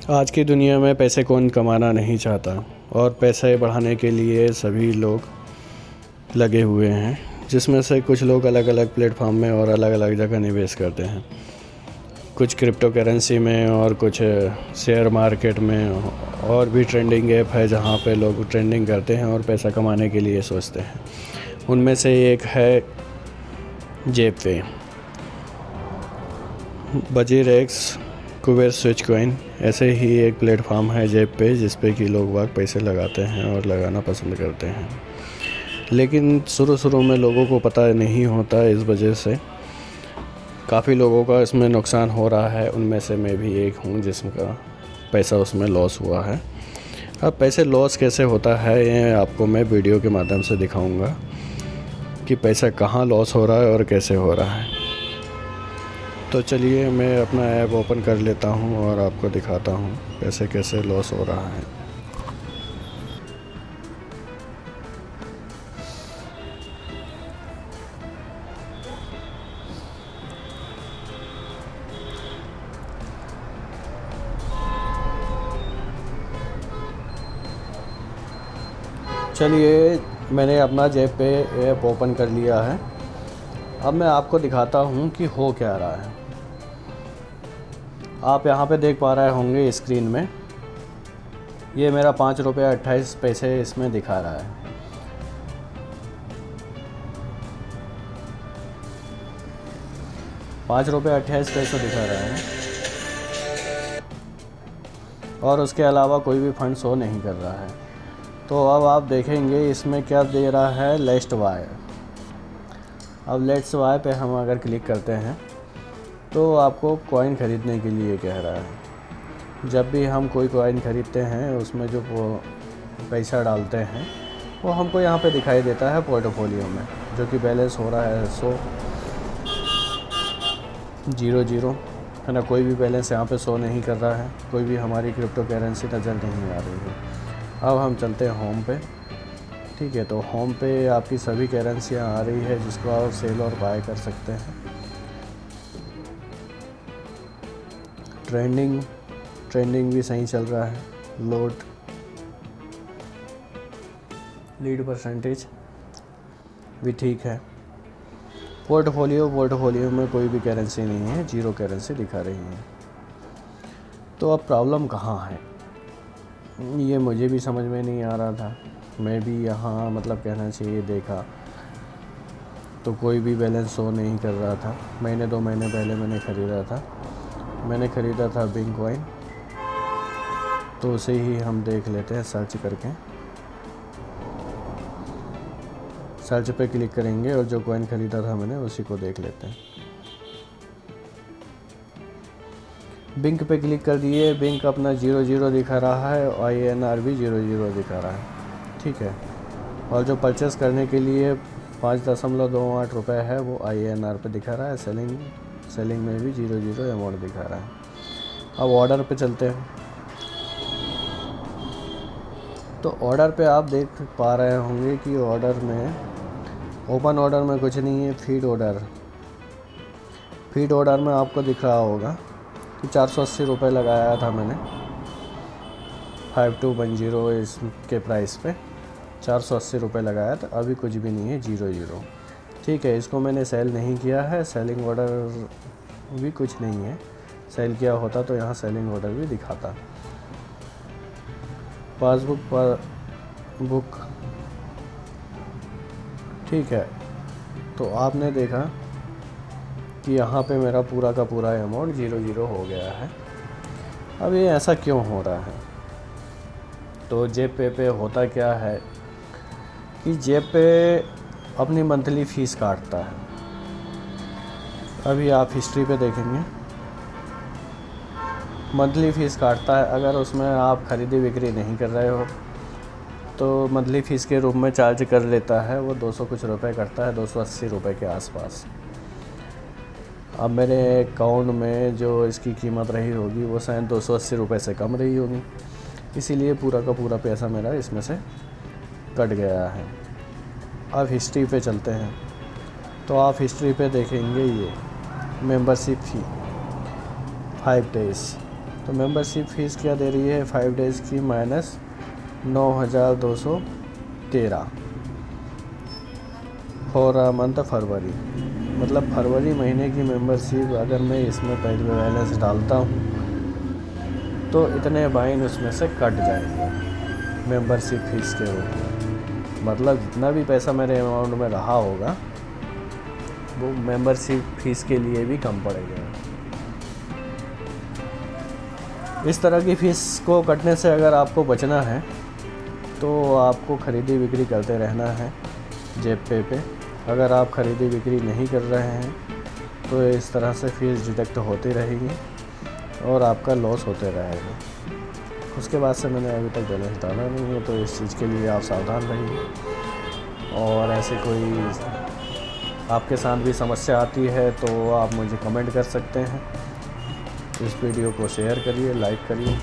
आज की दुनिया में पैसे कौन कमाना नहीं चाहता और पैसे बढ़ाने के लिए सभी लोग लगे हुए हैं, जिसमें से कुछ लोग अलग अलग प्लेटफॉर्म में और अलग अलग जगह निवेश करते हैं। कुछ क्रिप्टो करेंसी में और कुछ शेयर मार्केट में, और भी ट्रेंडिंग ऐप है जहां पे लोग ट्रेंडिंग करते हैं और पैसा कमाने के लिए सोचते हैं। उनमें से एक है जेपवे, बजीरेक्स, कुबेर, स्विच कॉइन। ऐसे ही एक प्लेटफॉर्म है जेब पे, जिस पे कि लोग बाग पैसे लगाते हैं और लगाना पसंद करते हैं। लेकिन शुरू में लोगों को पता नहीं होता, इस वजह से काफ़ी लोगों का इसमें नुकसान हो रहा है। उनमें से मैं भी एक हूँ जिसका पैसा उसमें लॉस हुआ है। अब पैसे लॉस कैसे होता है ये आपको मैं वीडियो के माध्यम से दिखाऊंगा कि पैसा कहाँ लॉस हो रहा है और कैसे हो रहा है। तो चलिए मैं अपना ऐप ओपन कर लेता हूँ और आपको दिखाता हूँ पैसे कैसे लॉस हो रहा है। चलिए मैंने अपना जेब पे ऐप ओपन कर लिया है। अब मैं आपको दिखाता हूँ कि हो क्या रहा है। आप यहाँ पे देख पा रहे होंगे स्क्रीन में, ये मेरा 5 रुपये 28 पैसे इसमें दिखा रहा है। ₹5.28 दिखा रहा है और उसके अलावा कोई भी फंड शो नहीं कर रहा है। तो अब आप देखेंगे इसमें क्या दे रहा है, लेट्स बाय। अब लेट्स बाय पे हम अगर क्लिक करते हैं तो आपको कॉइन ख़रीदने के लिए कह रहा है। जब भी हम कोई कॉइन ख़रीदते हैं उसमें जो वो पैसा डालते हैं वो हमको यहाँ पे दिखाई देता है पोर्टफोलियो में, जो कि बैलेंस हो रहा है 100 है ना। कोई भी बैलेंस यहाँ पे शो नहीं कर रहा है, कोई भी हमारी क्रिप्टो करेंसी नज़र नहीं आ रही है। अब हम चलते हैं होम पे। ठीक है, तो होम पे आपकी सभी करेंसियाँ आ रही है जिसको आप सेल और बाय कर सकते हैं। ट्रेंडिंग भी सही चल रहा है। लीड परसेंटेज भी ठीक है। पोर्टफोलियो में कोई भी करेंसी नहीं है, 0 करेंसी दिखा रही है। तो अब प्रॉब्लम कहाँ है ये मुझे भी समझ में नहीं आ रहा था। मैं भी यहाँ कहना चाहिए देखा तो कोई भी बैलेंस शो नहीं कर रहा था। 2 महीने पहले मैंने ख़रीदा था बिंग कॉइन, तो उसे ही हम देख लेते हैं। सर्च पे क्लिक करेंगे और जो कॉइन ख़रीदा था मैंने उसी को देख लेते हैं। बिंक पे क्लिक कर दिए। बिंक अपना 0 दिखा रहा है और INR भी 0 दिखा रहा है। ठीक है, और जो परचेस करने के लिए 5.28 रुपये है वो INR पे दिखा रहा है। सेलिंग में भी 0 अमाउंट दिखा रहा है। अब ऑर्डर पे चलते हैं। तो ऑर्डर पे आप देख पा रहे होंगे कि ओपन ऑर्डर में कुछ नहीं है। फीड ऑर्डर में आपको दिख रहा होगा कि 480 रुपये लगाया था मैंने 5210 इसके प्राइस पे 480 रुपये लगाया था। अभी कुछ भी नहीं है, 0। ठीक है, इसको मैंने सेल नहीं किया है। सेलिंग ऑर्डर भी कुछ नहीं है। सेल किया होता तो यहाँ सेलिंग ऑर्डर भी दिखाता। पासबुक पर बुक ठीक है, तो आपने देखा कि यहाँ पे मेरा पूरा का पूरा अमाउंट 0 हो गया है। अब ये ऐसा क्यों हो रहा है? तो जेब पे होता क्या है कि जेब पे अपनी मंथली फ़ीस काटता है। अभी आप हिस्ट्री पे देखेंगे, मंथली फ़ीस काटता है। अगर उसमें आप खरीदी बिक्री नहीं कर रहे हो तो मंथली फ़ीस के रूप में चार्ज कर लेता है। वो 200 कुछ रुपए करता है, 280 रुपये के आसपास। अब मेरे अकाउंट में जो इसकी कीमत रही होगी वो शायद 280 रुपये से कम रही होगी, इसीलिए पूरा का पूरा पैसा मेरा इसमें से कट गया है। अब हिस्ट्री पे चलते हैं। तो आप हिस्ट्री पे देखेंगे ये मेंबरशिप फ़ी 5 डेज़ तो मेंबरशिप फ़ीस क्या दे रही है 5 डेज़ की माइनस 9,213 फॉर मंथ फरवरी। मतलब फरवरी महीने की मेंबरशिप अगर मैं इसमें पहले बैलेंस डालता हूँ तो इतने बाइन उसमें से कट जाएंगे मेंबरशिप फ़ीस के रूप में। मतलब जितना भी पैसा मेरे अमाउंट में रहा होगा वो मेंबरशिप फ़ीस के लिए भी कम पड़ेगा। इस तरह की फ़ीस को कटने से अगर आपको बचना है तो आपको ख़रीदी बिक्री करते रहना है जेब पे। अगर आप ख़रीदी बिक्री नहीं कर रहे हैं तो इस तरह से फ़ीस डिडक्ट होती रहेगी और आपका लॉस होते रहेगा। उसके बाद से मैंने अभी तक बैलेंस डाला नहीं है, तो इस चीज़ के लिए आप सावधान रहिए। और ऐसे कोई आपके साथ भी समस्या आती है तो आप मुझे कमेंट कर सकते हैं। इस वीडियो को शेयर करिए, लाइक करिए।